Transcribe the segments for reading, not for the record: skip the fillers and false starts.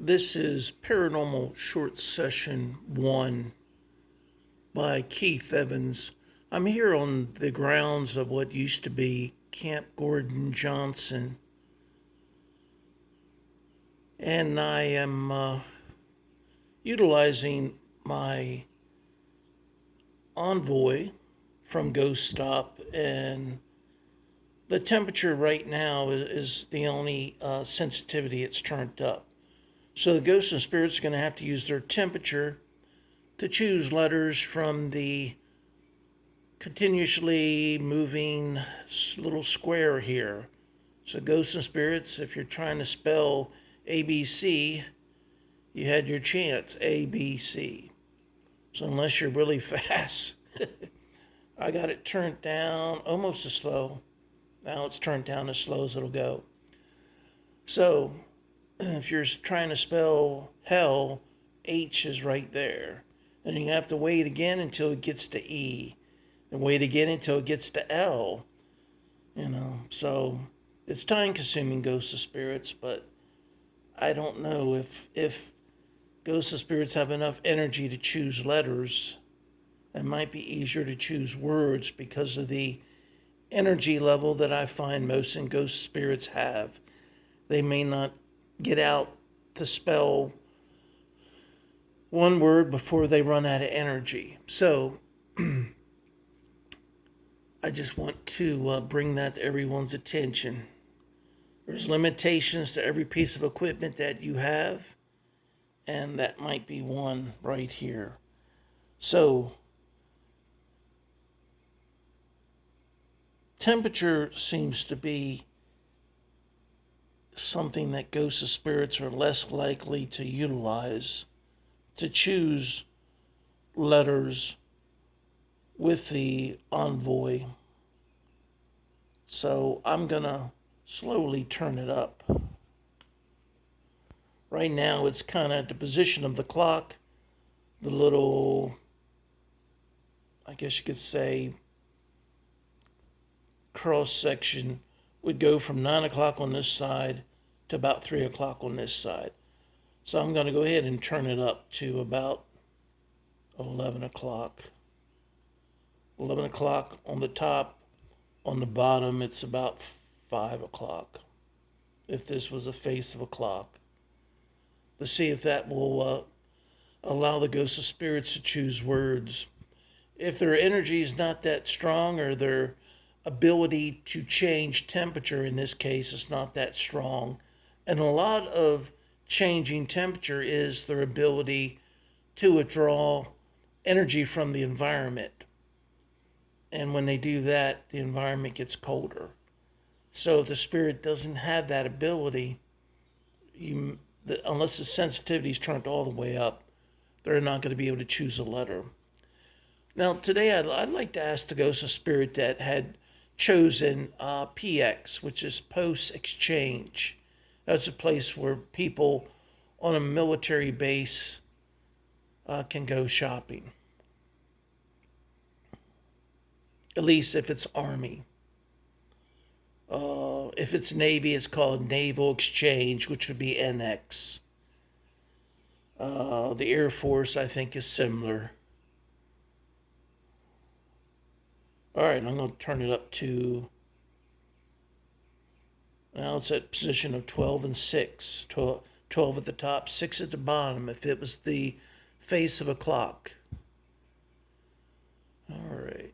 This is Paranormal Short Session 1 by Keith Evans. I'm here on the grounds of what used to be Camp Gordon Johnson, and I am utilizing my Onvoy from Ghost Stop, and the temperature right now is the only sensitivity it's turned up. So the ghosts and spirits are going to have to use their temperature to choose letters from the continuously moving little square here. So ghosts and spirits, if you're trying to spell ABC, you had your chance, ABC. So unless you're really fast, I got it turned down almost as slow. Now it's turned down as slow as it'll go. So if you're trying to spell hell, H is right there. And you have to wait again until it gets to E. And wait again until it gets to L. So it's time consuming, ghosts of spirits, but I don't know if ghosts of spirits have enough energy to choose letters. It might be easier to choose words because of the energy level that I find most in ghost spirits have. They may not get out to spell one word before they run out of energy. So I just want to bring that to everyone's attention. There's limitations to every piece of equipment that you have, and that might be one right here. So temperature seems to be something that ghosts of spirits are less likely to utilize to choose letters with the Onvoy. So I'm going to slowly turn it up. Right now it's kind of at the position of the clock. The little, I guess you could say, cross section would go from 9 o'clock on this side to about 3 o'clock on this side. So I'm going to go ahead and turn it up to about 11 o'clock. 11 o'clock on the top. On the bottom, it's about 5 o'clock, if this was a face of a clock. To see if that will allow the ghosts of spirits to choose words. If their energy is not that strong, or their ability to change temperature in this case is not that strong, and a lot of changing temperature is their ability to withdraw energy from the environment. And when they do that, the environment gets colder. So if the spirit doesn't have that ability, unless the sensitivity is turned all the way up, they're not going to be able to choose a letter. Now, today I'd like to ask the ghost of spirit that had chosen PX, which is post exchange. That's a place where people on a military base can go shopping. At least if it's Army. If it's Navy, it's called Naval Exchange, which would be NX. The Air Force, I think, is similar. All right, I'm going to turn it up to, now it's at position of 12 and 6. 12 at the top, 6 at the bottom, if it was the face of a clock. All right.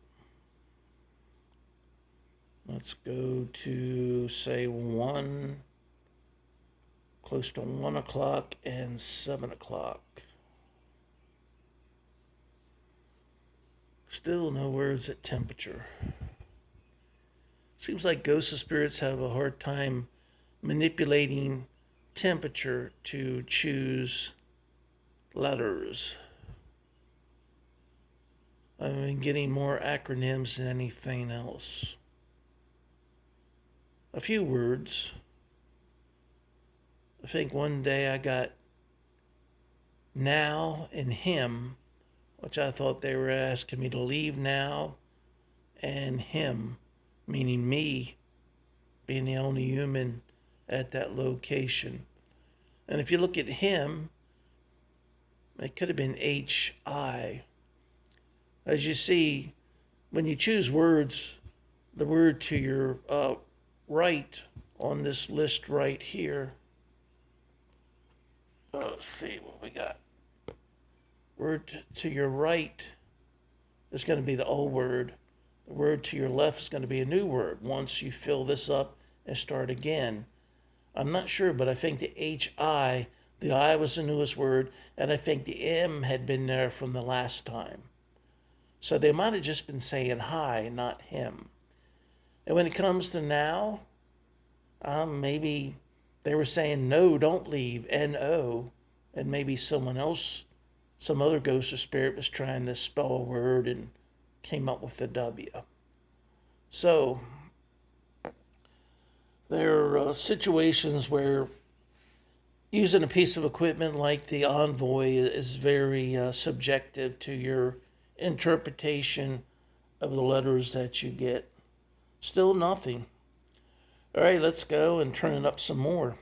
Let's go to, say, 1, close to 1 o'clock and 7 o'clock. Still no words at temperature. Seems like ghosts of spirits have a hard time manipulating temperature to choose letters. I've been getting more acronyms than anything else. A few words. I think one day I got now and him, which I thought they were asking me to leave now, and him, meaning me being the only human at that location. And if you look at him, it could have been H-I. As you see, when you choose words, the word to your right on this list right here, let's see what we got. Word to your right is going to be the old word. The word to your left is going to be a new word once you fill this up and start again. I'm not sure, but I think the H-I, the I was the newest word, and I think the M had been there from the last time. So they might have just been saying hi, not him. And when it comes to now, maybe they were saying no, don't leave, N-O, and maybe someone else, some other ghost or spirit was trying to spell a word and came up with a W. So there are situations where using a piece of equipment like the Onvoy is very subjective to your interpretation of the letters that you get. Still nothing. All right, let's go and turn it up some more.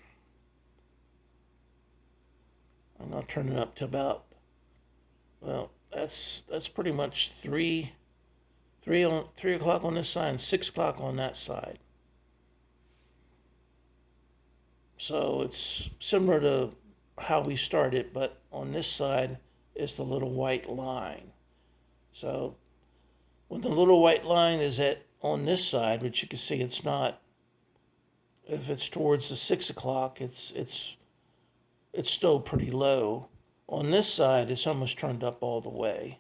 I'm going to turn it up to about, well, that's pretty much 3 o'clock on this side and 6 o'clock on that side. So it's similar to how we started, but on this side is the little white line. So when the little white line is on this side, which you can see it's not, if it's towards the 6 o'clock, it's still pretty low. On this side, it's almost turned up all the way.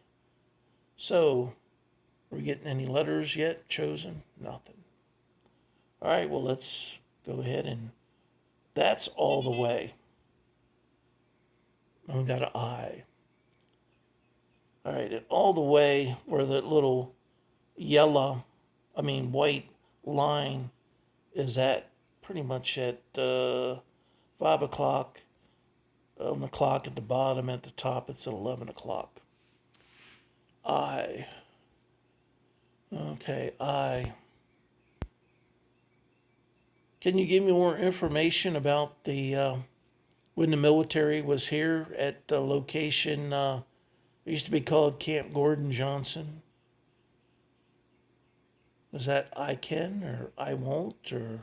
So, are we getting any letters yet chosen? Nothing. All right, well, let's go ahead and that's all the way. And we got an I. All right, and all the way where that little white line is at, pretty much at 5 o'clock on the clock at the bottom. At the top, it's at 11 o'clock. I. Okay, I. Can you give me more information about the when the military was here at the location? It used to be called Camp Gordon Johnson. Was that I can or I won't or?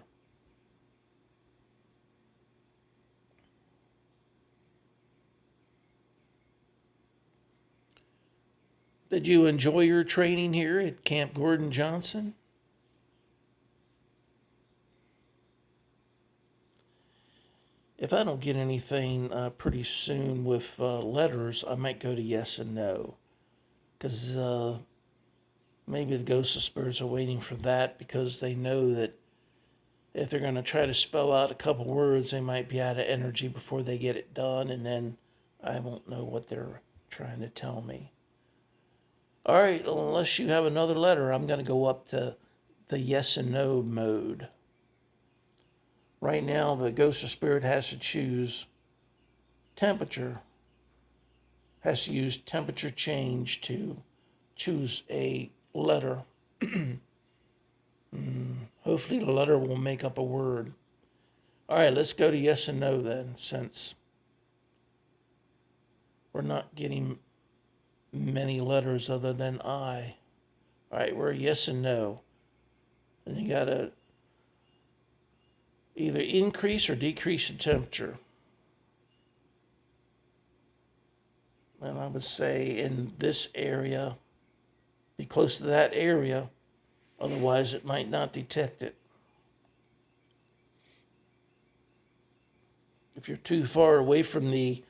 Did you enjoy your training here at Camp Gordon Johnson? If I don't get anything pretty soon with letters, I might go to yes and no. Because maybe the ghosts of spirits are waiting for that because they know that if they're going to try to spell out a couple words, they might be out of energy before they get it done, and then I won't know what they're trying to tell me. All right, unless you have another letter, I'm going to go up to the yes and no mode. Right now, the ghost or spirit has to choose temperature, has to use temperature change to choose a letter. Hopefully the letter will make up a word. All right, let's go to yes and no then, since we're not getting many letters other than I. All right, we're yes and no. And you got to either increase or decrease the temperature. And I would say in this area, be close to that area, otherwise it might not detect it. If you're too far away from the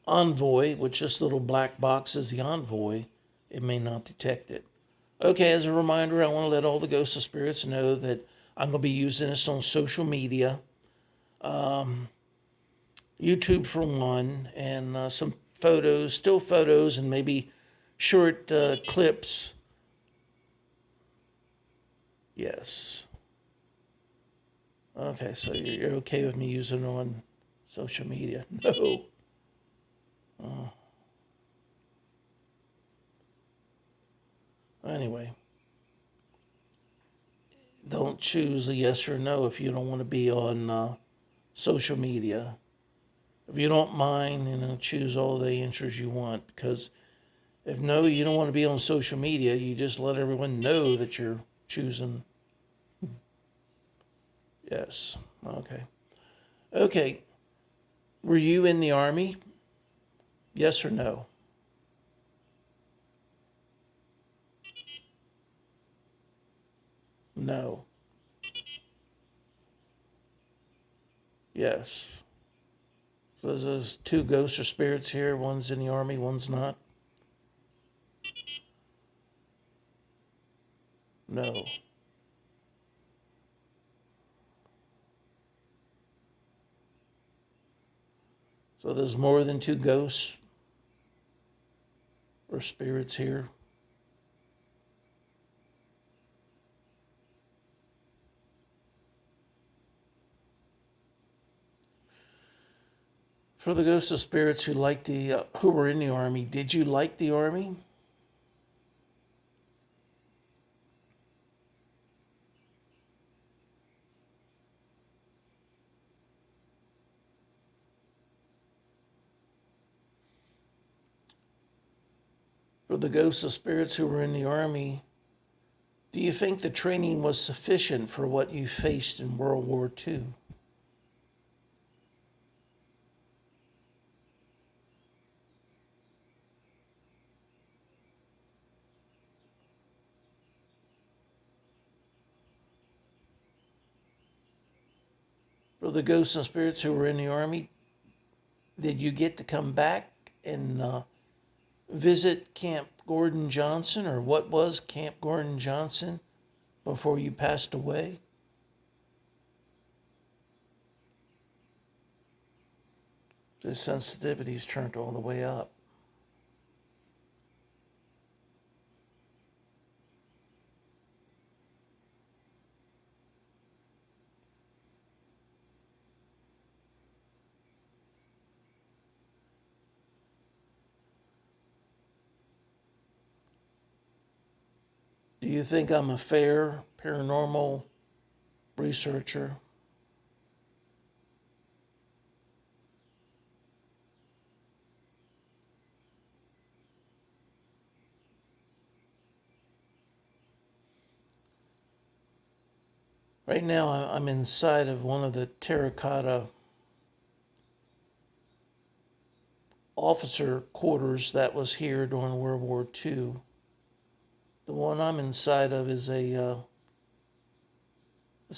Onvoy, which this little black box is the Onvoy, it may not detect it. Okay, as a reminder, I want to let all the ghosts and spirits know that I'm going to be using this on social media. YouTube for one, and some photos, still photos, and maybe short clips. Yes. Okay, so you're okay with me using it on social media? No. Anyway, don't choose a yes or no if you don't want to be on social media. If you don't mind, choose all the answers you want. Because if no, you don't want to be on social media, you just let everyone know that you're choosing yes. Okay. Okay. Were you in the Army? Yes or no? No. Yes. So there's those two ghosts or spirits here. One's in the Army, one's not? No. So there's more than two ghosts or spirits here? For the ghosts of spirits who were in the Army, did you like the Army? For the ghosts of spirits who were in the Army, do you think the training was sufficient for what you faced in World War II? For the ghosts and spirits who were in the Army, did you get to come back and visit Camp Gordon Johnson, or what was Camp Gordon Johnson before you passed away? The sensitivity's turned all the way up. Do you think I'm a fair paranormal researcher? Right now, I'm inside of one of the terracotta officer quarters that was here during World War II. The one I'm inside of is it's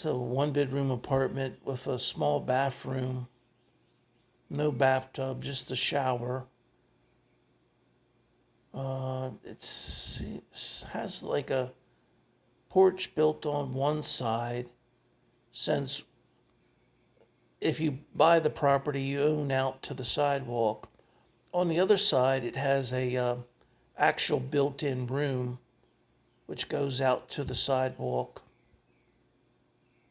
a one bedroom apartment with a small bathroom, no bathtub, just a shower. It has like a porch built on one side. Since if you buy the property, you own out to the sidewalk. On the other side, it has a actual built-in room which goes out to the sidewalk.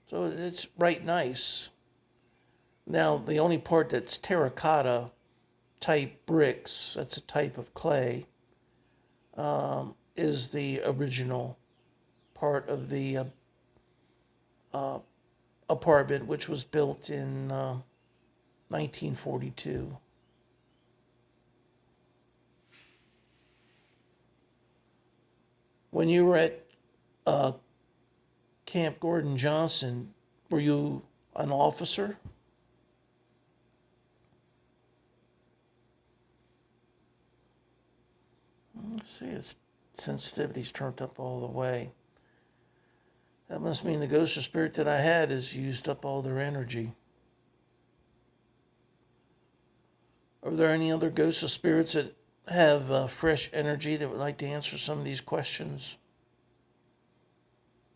So it's right nice. Now, the only part that's terracotta type bricks, that's a type of clay, is the original part of the uh, apartment, which was built in 1942. When you were at uh, Camp Gordon Johnson, were you an officer? Let's see, its sensitivity's turned up all the way. That must mean the ghost or spirit that I had has used up all their energy. Are there any other ghosts or spirits that have fresh energy that would like to answer some of these questions?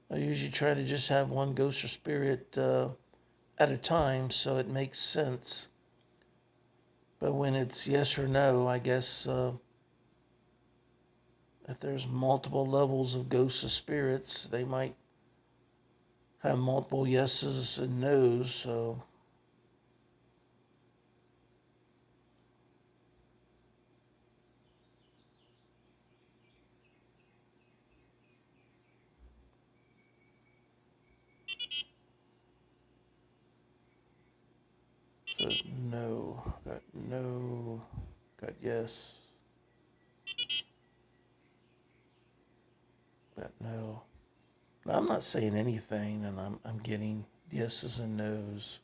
I usually try to just have one ghost or spirit at a time so it makes sense. But when it's yes or no, I guess if there's multiple levels of ghosts or spirits, they might have multiple yeses and nos. So a no. Got no. Got yes. Got no. I'm not saying anything, and I'm getting yeses and nos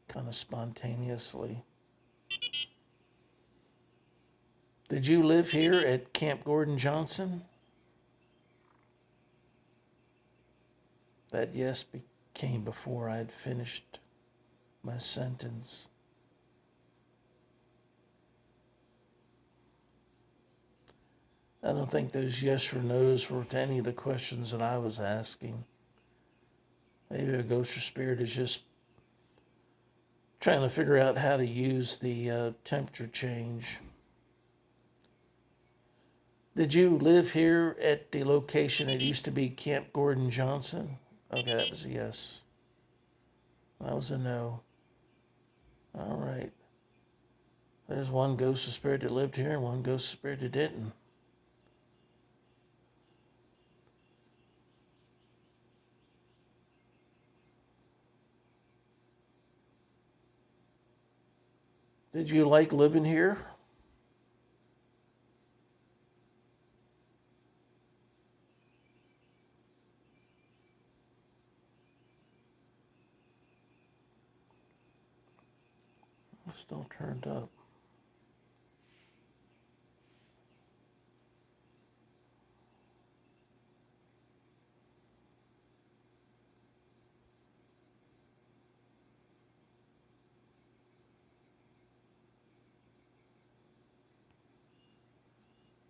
kind of spontaneously. Did you live here at Camp Gordon Johnson? That yes came before I had finished my sentence. I don't think those yes or no's were to any of the questions that I was asking. Maybe a ghost or spirit is just trying to figure out how to use the temperature change. Did you live here at the location that used to be Camp Gordon Johnson? Okay, that was a yes. That was a no. All right. There's one ghost or spirit that lived here and one ghost or spirit that didn't. Did you like living here? Still turned up.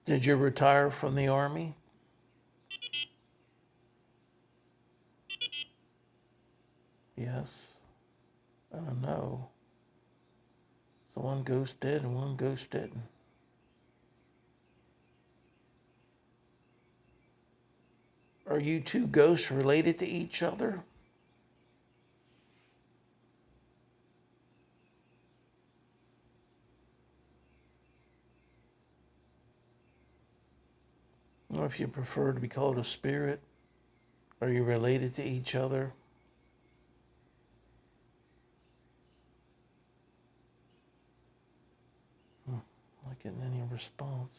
Did you retire from the Army? Yes. I don't know. So one ghost did and one ghost didn't. Are you two ghosts related to each other? Or if you prefer to be called a spirit, are you related to each other? Not getting any response.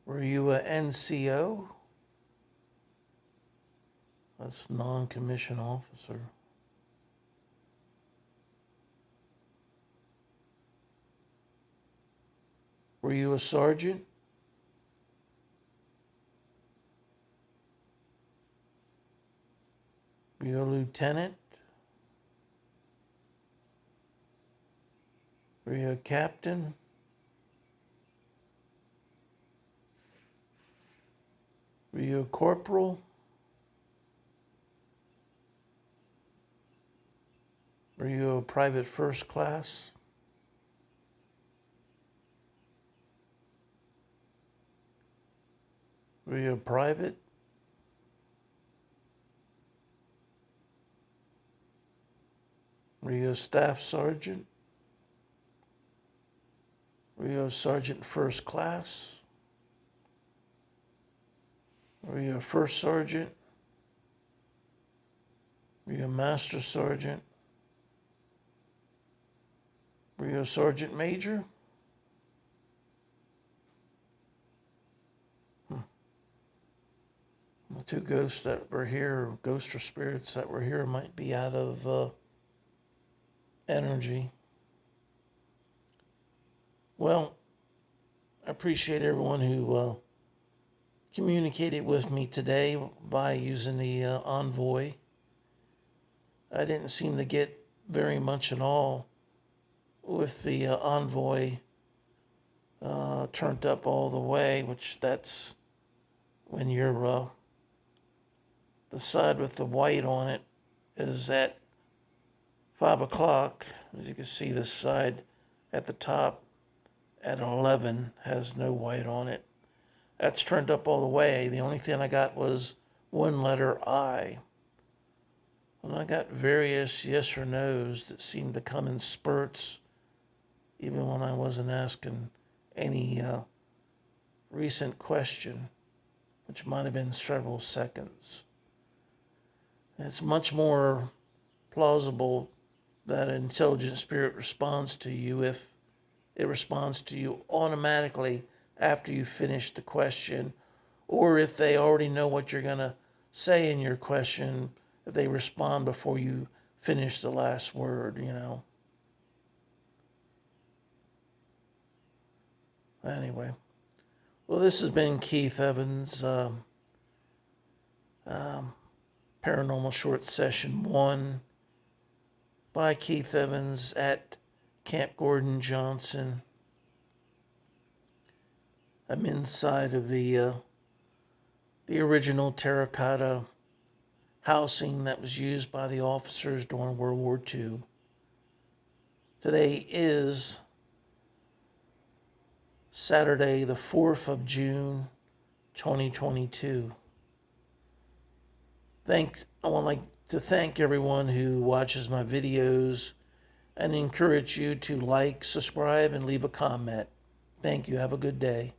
Were you a NCO? That's non-commissioned officer. Were you a sergeant? Were you a lieutenant? Were you a captain? Were you a corporal? Were you a private first class? Were you a private? Were you a staff sergeant? Were you a sergeant first class? Were you a first sergeant? Were you a master sergeant? Were you a sergeant major? The two ghosts that were here, ghosts or spirits that were here, might be out of energy. Well, I appreciate everyone who communicated with me today by using the Onvoy. I didn't seem to get very much at all with the Onvoy turned up all the way, which that's when you're the side with the white on it is at 5 o'clock. As you can see, this side at the top at 11 has no white on it. That's turned up all the way. The only thing I got was one letter I. And I got various yes or no's that seemed to come in spurts, even when I wasn't asking any recent question. which might have been several seconds. It's much more plausible that an intelligent spirit responds to you if it responds to you automatically after you finish the question, or if they already know what you're going to say in your question, if they respond before you finish the last word. Anyway, well, this has been Keith Evans, Paranormal Short Session 1 by Keith Evans at Camp Gordon Johnson. I'm inside of the original terracotta housing that was used by the officers during World War II. Today is Saturday, the 4th of June, 2022. I would like to thank everyone who watches my videos and encourage you to like, subscribe, and leave a comment. Thank you. Have a good day.